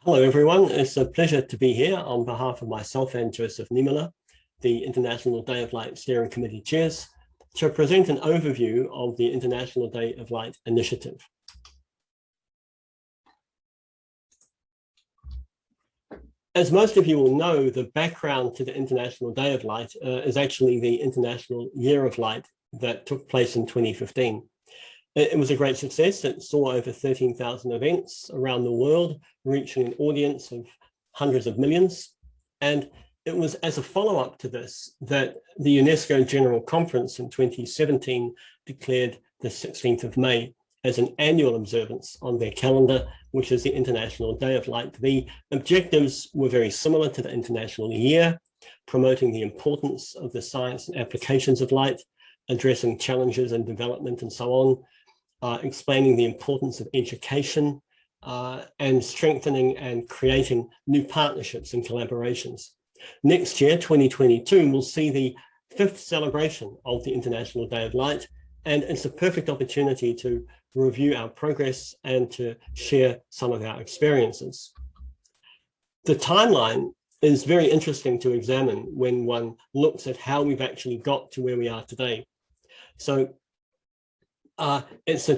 Hello, everyone. It's a pleasure to be here on behalf of myself and Joseph Niemöller, the International Day of Light Steering Committee Chairs, to present an overview of the International Day of Light initiative. As most of you will know, the background to the International Day of Light is actually the International Year of Light that took place in 2015. It was a great success. It saw over 13,000 events around the world, reaching an audience of hundreds of millions. And it was as a follow-up to this that the UNESCO General Conference in 2017 declared the 16th of May as an annual observance on their calendar, which is the International Day of Light. The objectives were very similar to the International Year, promoting the importance of the science and applications of light, addressing challenges and development and so on, explaining the importance of education and strengthening and creating new partnerships and collaborations. Next year, 2022, we'll see the 5th celebration of the International Day of Light, and it's a perfect opportunity to review our progress and to share some of our experiences. The timeline is very interesting to examine when one looks at how we've actually got to where we are today. So it's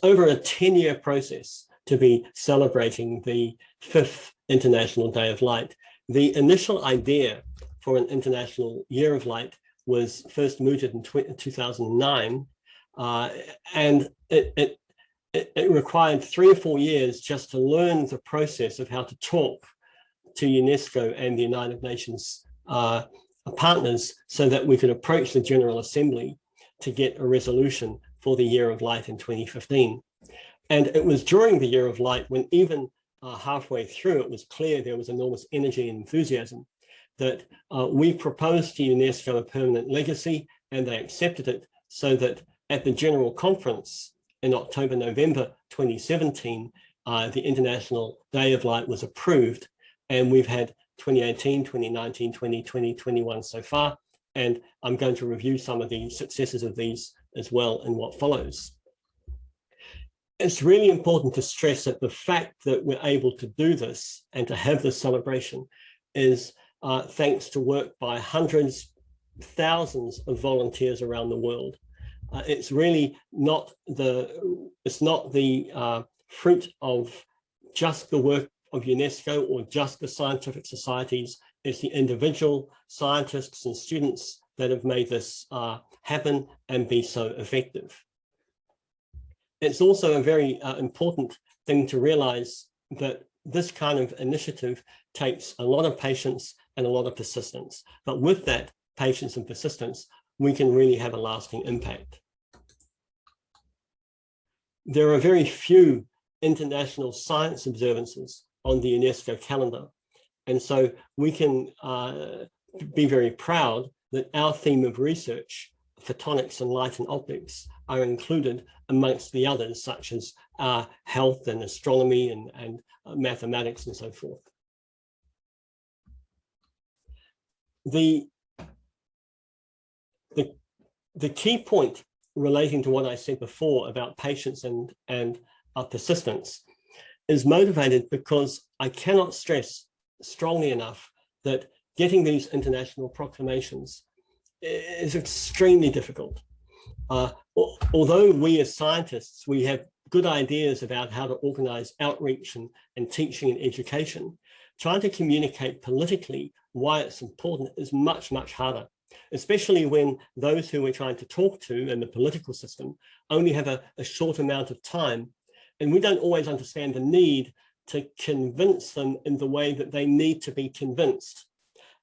over a 10-year process to be celebrating the 5th International Day of Light. The initial idea for an International Year of Light was first mooted in 2009, and it required 3 or 4 years just to learn the process of how to talk to UNESCO and the United Nations partners so that we could approach the General Assembly to get a resolution for the Year of Light in 2015. And it was during the Year of Light when even halfway through, it was clear there was enormous energy and enthusiasm that we proposed to UNESCO a permanent legacy, and they accepted it, so that at the General Conference in October, November 2017, the International Day of Light was approved, and we've had 2018, 2019, 2020, 21 so far, and I'm going to review some of the successes of these as well in what follows. It's really important to stress that the fact that we're able to do this and to have this celebration is thanks to work by hundreds, thousands of volunteers around the world. It's really not the fruit of just the work of UNESCO or just the scientific societies. It's the individual scientists and students that have made this happen and be so effective. It's also a very important thing to realize that this kind of initiative takes a lot of patience and a lot of persistence. But with that patience and persistence, we can really have a lasting impact. There are very few international science observances on the UNESCO calendar. And so we can be very proud that our theme of research, photonics and light and optics, are included amongst the others, such as health and astronomy and mathematics and so forth. The key point relating to what I said before about patience and persistence is motivated because I cannot stress strongly enough that getting these international proclamations is extremely difficult. Although we as scientists, we have good ideas about how to organize outreach and teaching and education, trying to communicate politically why it's important is much, much harder, especially when those who we're trying to talk to in the political system only have a short amount of time, and we don't always understand the need to convince them in the way that they need to be convinced.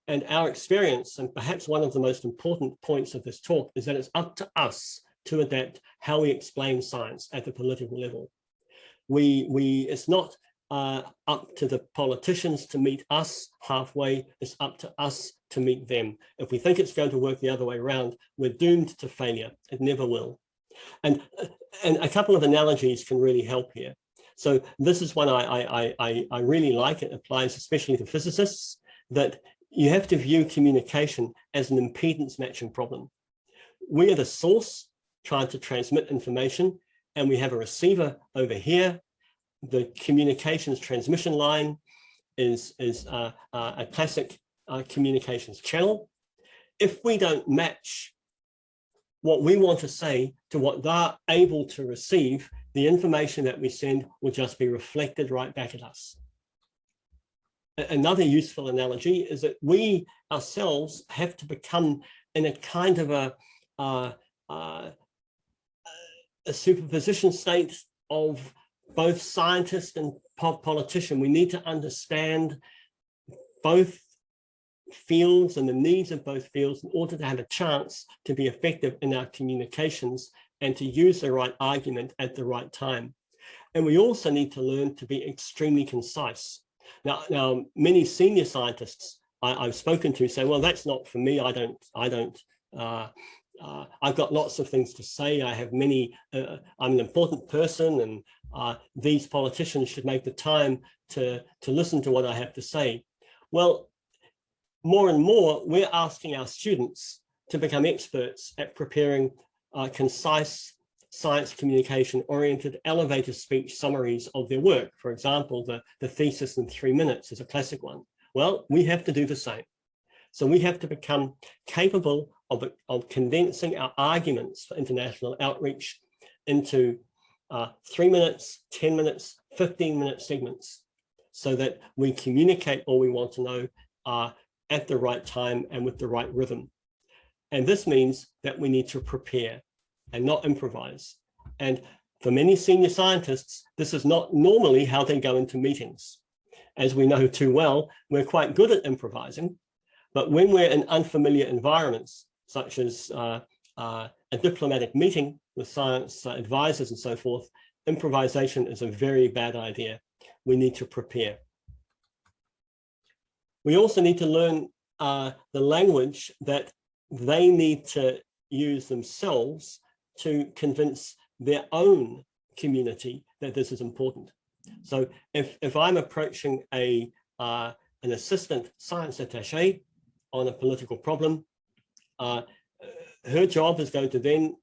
And our experience, and perhaps one of the most important points of this talk, is that it's up to us to adapt how we explain science at the political level. It's not up to the politicians to meet us halfway, it's up to us to meet them. If we think it's going to work the other way around, we're doomed to failure. It never will. And a couple of analogies can really help here. So this is one I really like. It applies especially to physicists, that you have to view communication as an impedance matching problem. We are the source trying to transmit information, and we have a receiver over here, the communications transmission line, is a classic communications channel. If we don't match what we want to say to what they're able to receive, the information that we send will just be reflected right back at us. Another useful analogy is that we ourselves have to become in a kind of a superposition state of both scientist and politician. We need to understand both fields and the needs of both fields in order to have a chance to be effective in our communications and to use the right argument at the right time. And we also need to learn to be extremely concise. Now many senior scientists I've spoken to say, well, that's not for me. I've got lots of things to say. I have many, I'm an important person, and these politicians should make the time to listen to what I have to say. Well, more and more, we're asking our students to become experts at preparing concise, science communication oriented elevator speech summaries of their work. For example, the thesis in 3 minutes is a classic one. Well, we have to do the same. So we have to become capable of condensing our arguments for international outreach into 3 minutes, 10 minutes, 15-minute segments, so that we communicate all we want to know at the right time and with the right rhythm. And this means that we need to prepare and not improvise. And for many senior scientists, this is not normally how they go into meetings. As we know too well, we're quite good at improvising, but when we're in unfamiliar environments, such as a diplomatic meeting with science advisors and so forth, improvisation is a very bad idea. We need to prepare. We also need to learn the language that they need to use themselves to convince their own community that this is important. So if I'm approaching an assistant science attaché on a political problem, her job is going to then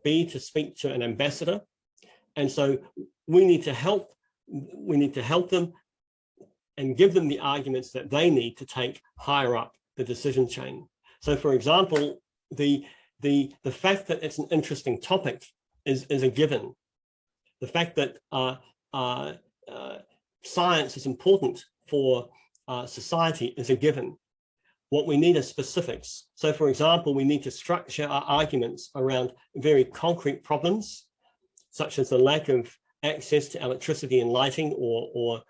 be to speak to an ambassador. And so we need to help them and give them the arguments that they need to take higher up the decision chain. So for example, the fact that it's an interesting topic is a given. The fact that science is important for society is a given. What we need is specifics. So for example, we need to structure our arguments around very concrete problems, such as the lack of access to electricity and lighting or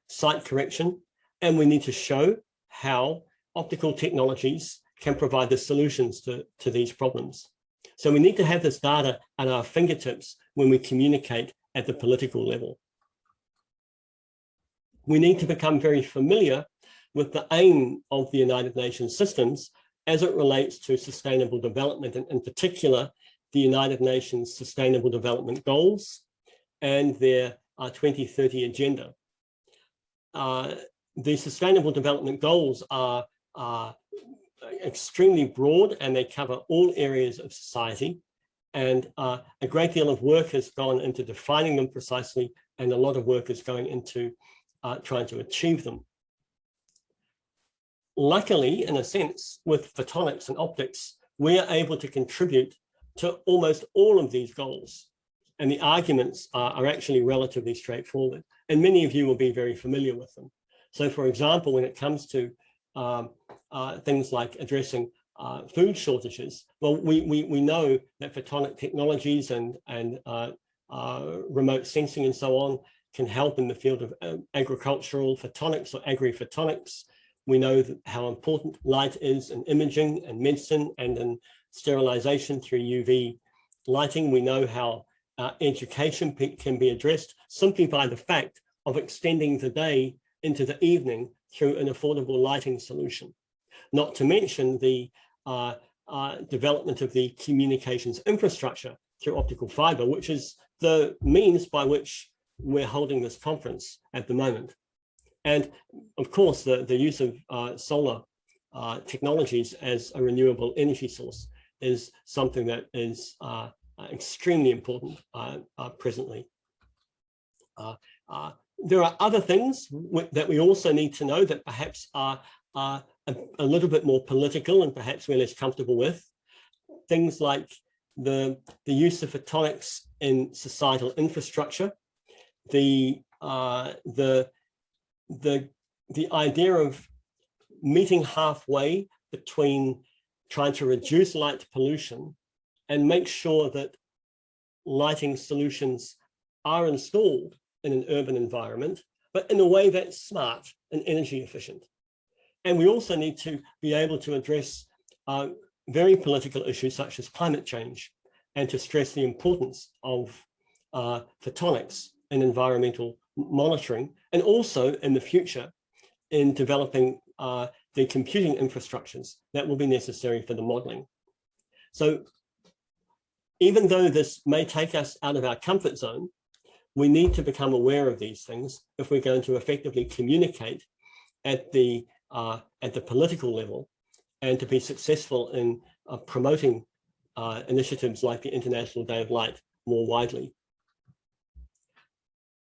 sight correction. And we need to show how optical technologies can provide the solutions to these problems. So we need to have this data at our fingertips when we communicate at the political level. We need to become very familiar with the aim of the United Nations systems as it relates to sustainable development, and in particular, the United Nations Sustainable Development Goals and their 2030 agenda. The Sustainable Development Goals are extremely broad, and they cover all areas of society. And a great deal of work has gone into defining them precisely, and a lot of work is going into trying to achieve them. Luckily, in a sense, with photonics and optics, we are able to contribute to almost all of these goals. And the arguments are actually relatively straightforward. And many of you will be very familiar with them. So for example, when it comes to things like addressing food shortages, well, we know that photonic technologies and remote sensing and so on can help in the field of agricultural photonics or agri-photonics. We know how important light is in imaging and medicine and in sterilization through UV lighting. We know how education can be addressed simply by the fact of extending the day into the evening through an affordable lighting solution. Not to mention the development of the communications infrastructure through optical fiber, which is the means by which we're holding this conference at the moment. And of course, the use of solar technologies as a renewable energy source is something that is extremely important presently. There are other things that we also need to know that perhaps are a little bit more political and perhaps we're less comfortable with. Things like the use of photonics in societal infrastructure, the idea of meeting halfway between trying to reduce light pollution and make sure that lighting solutions are installed in an urban environment, but in a way that's smart and energy efficient. And we also need to be able to address very political issues such as climate change and to stress the importance of photonics in environmental monitoring, and also in the future in developing the computing infrastructures that will be necessary for the modeling. So even though this may take us out of our comfort zone, we need to become aware of these things if we're going to effectively communicate at the political level and to be successful in promoting initiatives like the International Day of Light more widely.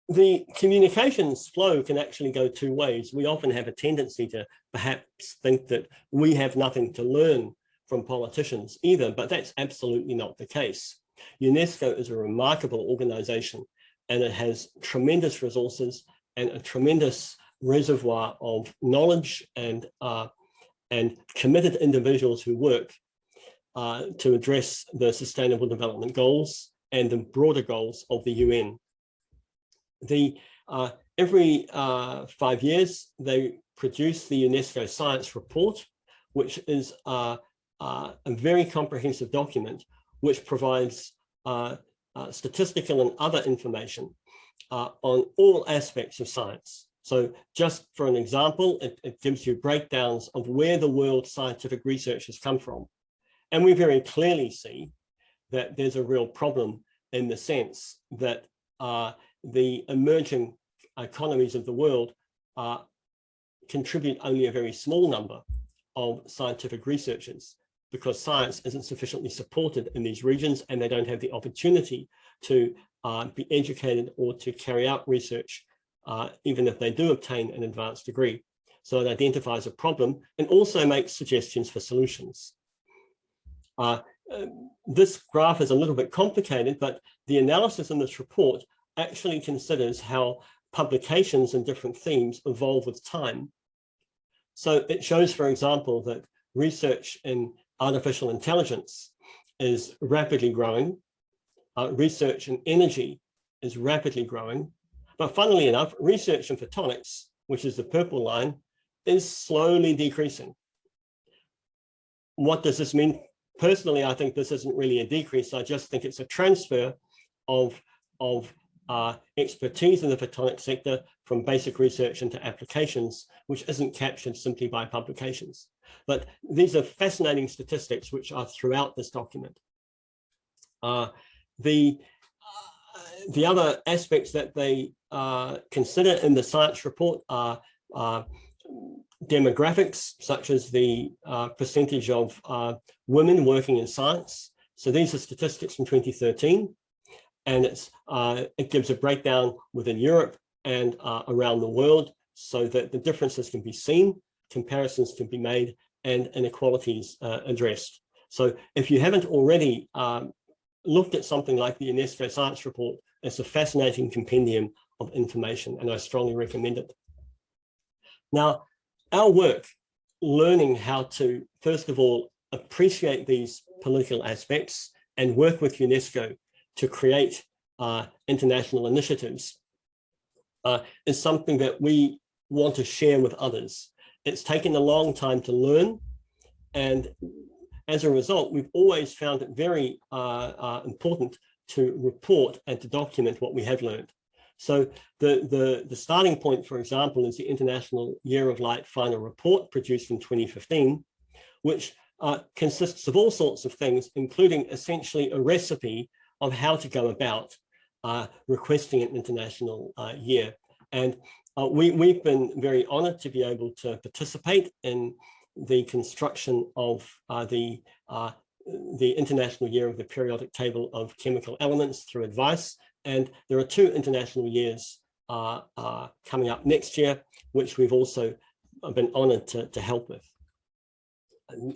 The communications flow can actually go two ways. We often have a tendency to perhaps think that we have nothing to learn from politicians either, but that's absolutely not the case. UNESCO is a remarkable organization, and it has tremendous resources and a tremendous reservoir of knowledge and committed individuals who work to address the Sustainable Development Goals and the broader goals of the UN. Every 5 years, they produce the UNESCO Science Report, which is a very comprehensive document which provides statistical and other information on all aspects of science. So just for an example, it gives you breakdowns of where the world's scientific research has come from. And we very clearly see that there's a real problem in the sense that the emerging economies of the world contribute only a very small number of scientific researchers, because science isn't sufficiently supported in these regions and they don't have the opportunity to be educated or to carry out research, even if they do obtain an advanced degree. So it identifies a problem and also makes suggestions for solutions. This graph is a little bit complicated, but the analysis in this report actually considers how publications in different themes evolve with time. So it shows, for example, that research in artificial intelligence is rapidly growing. Research in energy is rapidly growing. But funnily enough, research in photonics, which is the purple line, is slowly decreasing. What does this mean? Personally, I think this isn't really a decrease. I just think it's a transfer of expertise in the photonics sector from basic research into applications, which isn't captured simply by publications. But these are fascinating statistics which are throughout this document. The other aspects that they consider in the science report are demographics, such as the percentage of women working in science. So these are statistics from 2013, and it gives a breakdown within Europe and around the world so that the differences can be seen, comparisons can be made, and inequalities addressed. So if you haven't already looked at something like the UNESCO Science Report, it's a fascinating compendium of information, and I strongly recommend it. Now, our work learning how to, first of all, appreciate these political aspects and work with UNESCO to create international initiatives is something that we want to share with others. It's taken a long time to learn, and as a result, we've always found it very important to report and to document what we have learned. So the starting point, for example, is the International Year of Light final report produced in 2015, which consists of all sorts of things, including essentially a recipe of how to go about requesting an international year. And we've been very honored to be able to participate in the construction of the International Year of the Periodic Table of Chemical Elements through advice. And there are 2 international years coming up next year, which we've also been honored to help with.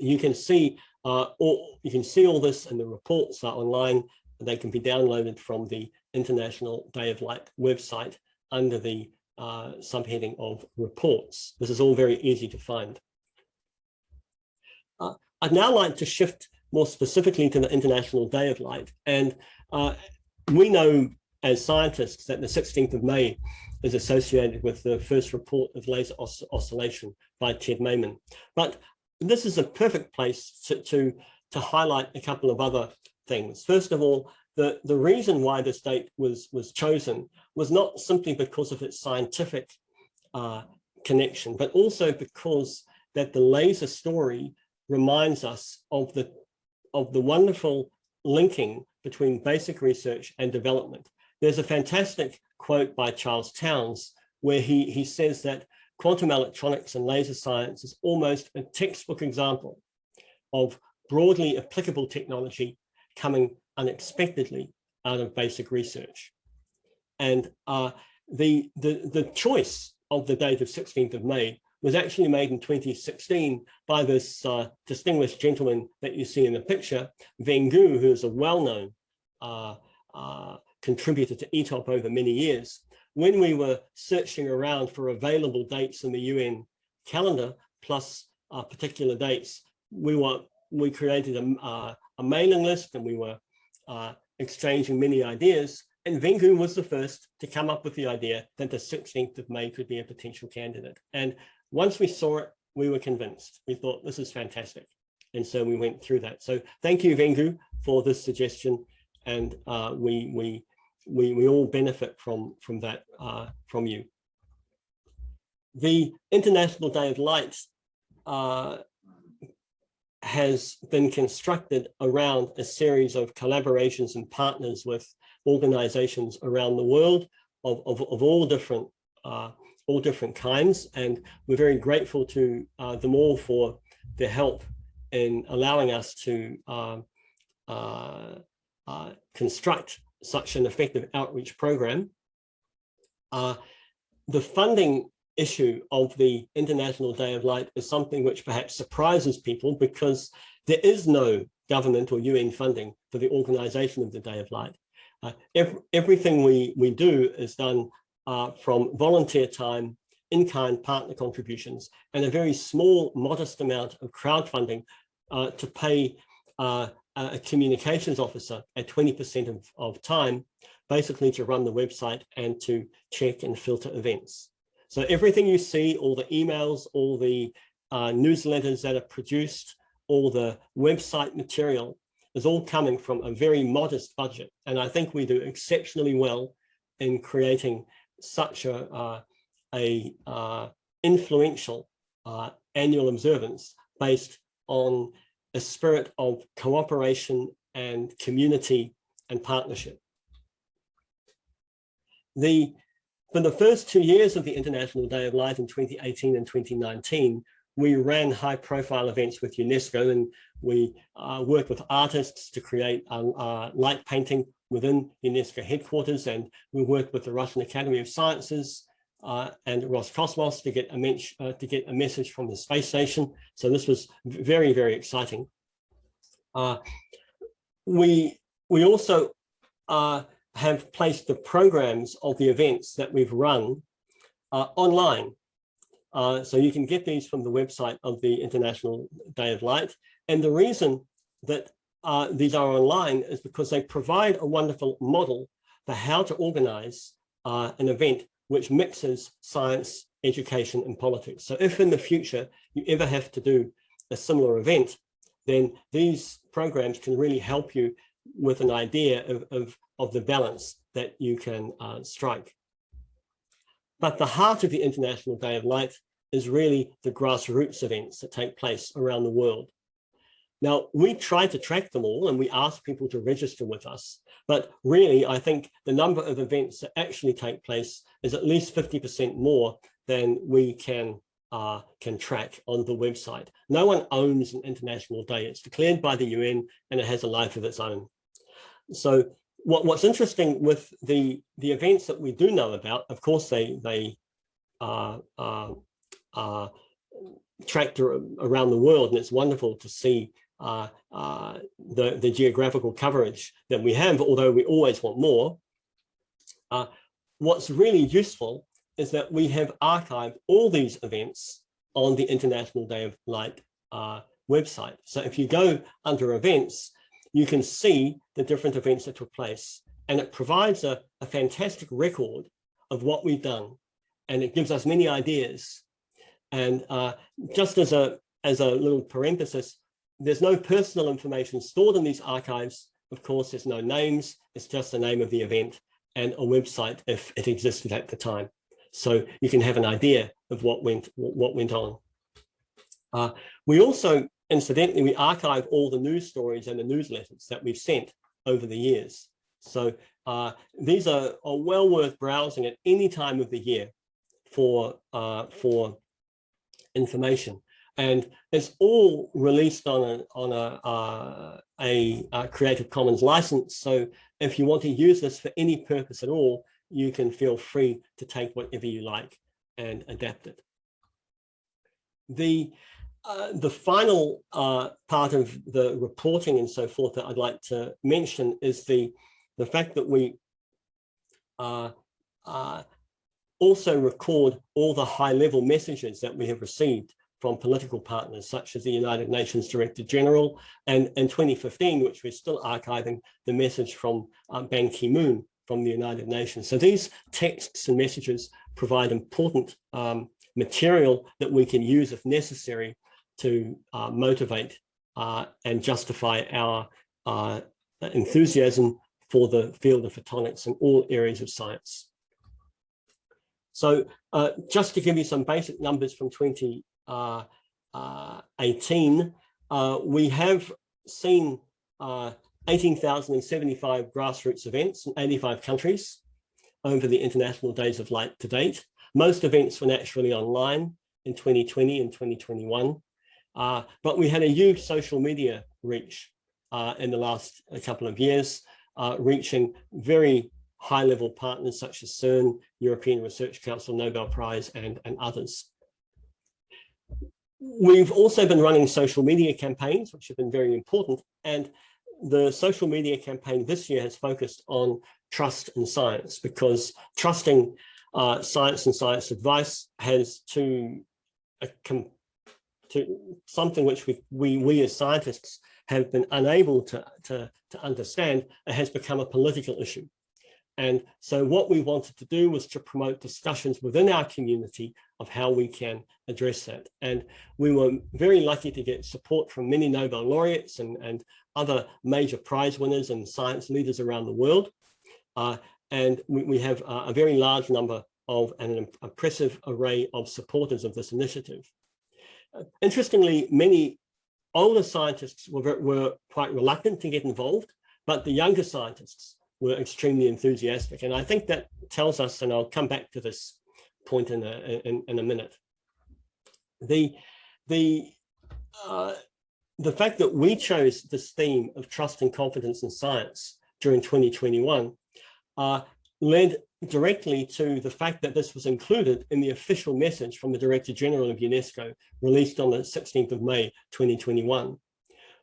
You can see all this, and the reports are online. They can be downloaded from the International Day of Light website under the subheading of reports. This is all very easy to find. I'd now like to shift more specifically to the International Day of Light. And we know as scientists that the 16th of May is associated with the first report of laser oscillation by Ted Mayman. But this is a perfect place to highlight a couple of other things. First of all, the reason why this date was chosen was not simply because of its scientific connection, but also because that the laser story reminds us of the wonderful linking between basic research and development. There's a fantastic quote by Charles Townes where he says that quantum electronics and laser science is almost a textbook example of broadly applicable technology coming unexpectedly out of basic research. And the choice of the date of 16th of May was actually made in 2016 by this distinguished gentleman that you see in the picture, Wen Gu, who is a well-known contributor to ETOP over many years. When we were searching around for available dates in the UN calendar, plus particular dates, we created a mailing list, and we were exchanging many ideas. And Wen Gu was the first to come up with the idea that the 16th of May could be a potential candidate. And once we saw it, we were convinced. We thought, this is fantastic. And so we went through that. So thank you, Wen Gu, for this suggestion. And we all benefit from that, from you. The International Day of Light has been constructed around a series of collaborations and partners with organizations around the world of all different kinds. And we're very grateful to them all for their help in allowing us to construct such an effective outreach program. The funding issue of the International Day of Light is something which perhaps surprises people, because there is no government or UN funding for the organization of the Day of Light. Everything we do is done from volunteer time, in-kind partner contributions, and a very small, modest amount of crowdfunding to pay a communications officer at 20% of time, basically to run the website and to check and filter events. So everything you see, all the emails, all the newsletters that are produced, all the website material is all coming from a very modest budget. And I think we do exceptionally well in creating such a influential annual observance based on a spirit of cooperation and community and partnership. For the first 2 years of the International Day of Light in 2018 and 2019, we ran high-profile events with UNESCO, and we worked with artists to create light painting within UNESCO headquarters, and we worked with the Russian Academy of Sciences and Roscosmos to get a message from the space station. So this was very, very exciting. We also have placed the programs of the events that we've run online. So you can get these from the website of the International Day of Light. And the reason that these are online is because they provide a wonderful model for how to organize an event which mixes science, education, and politics. So if in the future you ever have to do a similar event, then these programs can really help you with an idea of the balance that you can strike. But the heart of the International Day of Light is really the grassroots events that take place around the world. Now, we try to track them all, and we ask people to register with us. But really, I think the number of events that actually take place is at least 50% more than we can track on the website. No one owns an International Day. It's declared by the UN, and it has a life of its own. So What's interesting with the events that we do know about, of course, they tracked around the world, and it's wonderful to see the geographical coverage that we have, although we always want more. What's really useful is that we have archived all these events on the International Day of Light website. So if you go under events, you can see the different events that took place, and it provides a fantastic record of what we've done, and it gives us many ideas. And just as a little parenthesis, there's no personal information stored in these archives. Of course, there's no names. It's just the name of the event and a website if it existed at the time. So you can have an idea of what went on. We also, incidentally, we archive all the news stories and the newsletters that we've sent over the years. So these are well worth browsing at any time of the year for information, and it's all released on a Creative Commons license. So if you want to use this for any purpose at all, you can feel free to take whatever you like and adapt it. The final part of the reporting and so forth that I'd like to mention is the fact that we also record all the high-level messages that we have received from political partners, such as the United Nations Director General, and in 2015, which we're still archiving, the message from Ban Ki-moon from the United Nations. So these texts and messages provide important material that we can use if necessary to motivate and justify our enthusiasm for the field of photonics in all areas of science. So just to give you some basic numbers from 2018, we have seen 18,075 grassroots events in 85 countries over the International Days of Light to date. Most events were naturally online in 2020 and 2021, but we had a huge social media reach in the last couple of years, reaching very high-level partners such as CERN, European Research Council, Nobel Prize, and others. We've also been running social media campaigns, which have been very important, and the social media campaign this year has focused on trust in science, because trusting science and science advice has to something which we as scientists have been unable to understand. It has become a political issue. And so what we wanted to do was to promote discussions within our community of how we can address that. And we were very lucky to get support from many Nobel laureates and other major prize winners and science leaders around the world. And we have a very large number of an impressive array of supporters of this initiative. Interestingly, many older scientists were quite reluctant to get involved, but the younger scientists were extremely enthusiastic. And I think that tells us, and I'll come back to this point in a minute, the fact that we chose this theme of trust and confidence in science during 2021 led directly to the fact that this was included in the official message from the Director General of UNESCO, released on the 16th of May, 2021.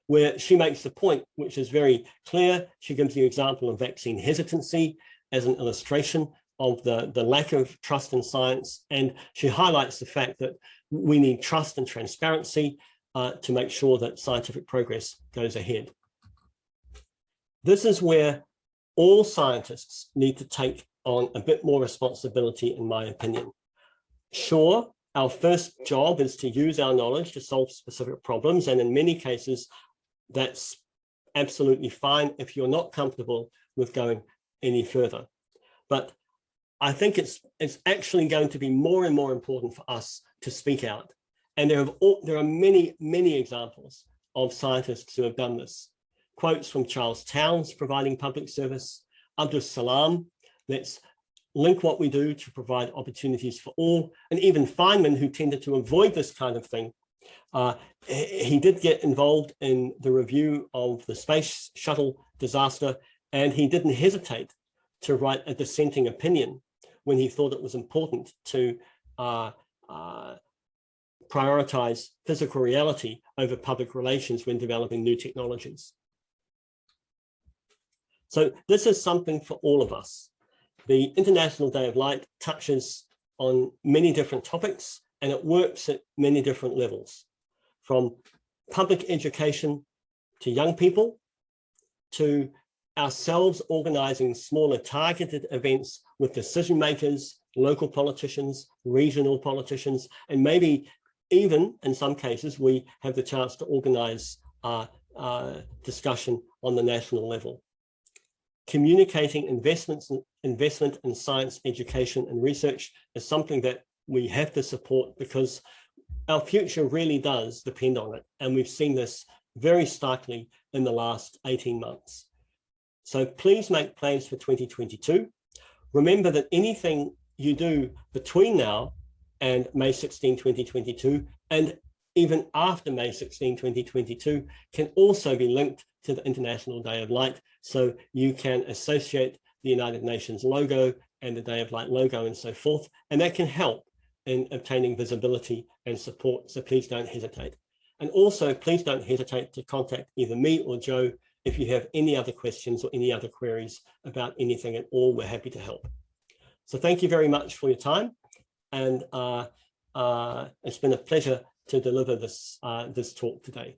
Where she makes the point, which is very clear. She gives the example of vaccine hesitancy as an illustration of the lack of trust in science. And she highlights the fact that we need trust and transparency to make sure that scientific progress goes ahead. This is where all scientists need to take on a bit more responsibility, in my opinion. Sure, our first job is to use our knowledge to solve specific problems. And in many cases, that's absolutely fine if you're not comfortable with going any further. But I think it's actually going to be more and more important for us to speak out. And there are many, many examples of scientists who have done this. Quotes from Charles Towns providing public service, Abdus Salam, let's link what we do to provide opportunities for all, and even Feynman, who tended to avoid this kind of thing. He did get involved in the review of the space shuttle disaster And he didn't hesitate to write a dissenting opinion when he thought it was important to prioritize physical reality over public relations when developing new technologies. So this is something for all of us. The International Day of Light touches on many different topics, and it works at many different levels, from public education to young people, to ourselves organizing smaller targeted events with decision makers, local politicians, regional politicians, and maybe even in some cases, we have the chance to organize discussion on the national level. Communicating investment in science, education, and research is something that we have to support, because our future really does depend on it. And we've seen this very starkly in the last 18 months. So please make plans for 2022. Remember that anything you do between now and May 16, 2022, and even after May 16, 2022, can also be linked to the International Day of Light. So you can associate the United Nations logo and the Day of Light logo and so forth, and that can help in obtaining visibility and support. So please don't hesitate. And also, please don't hesitate to contact either me or Joe if you have any other questions or any other queries about anything at all. We're happy to help. So thank you very much for your time. And it's been a pleasure to deliver this talk today.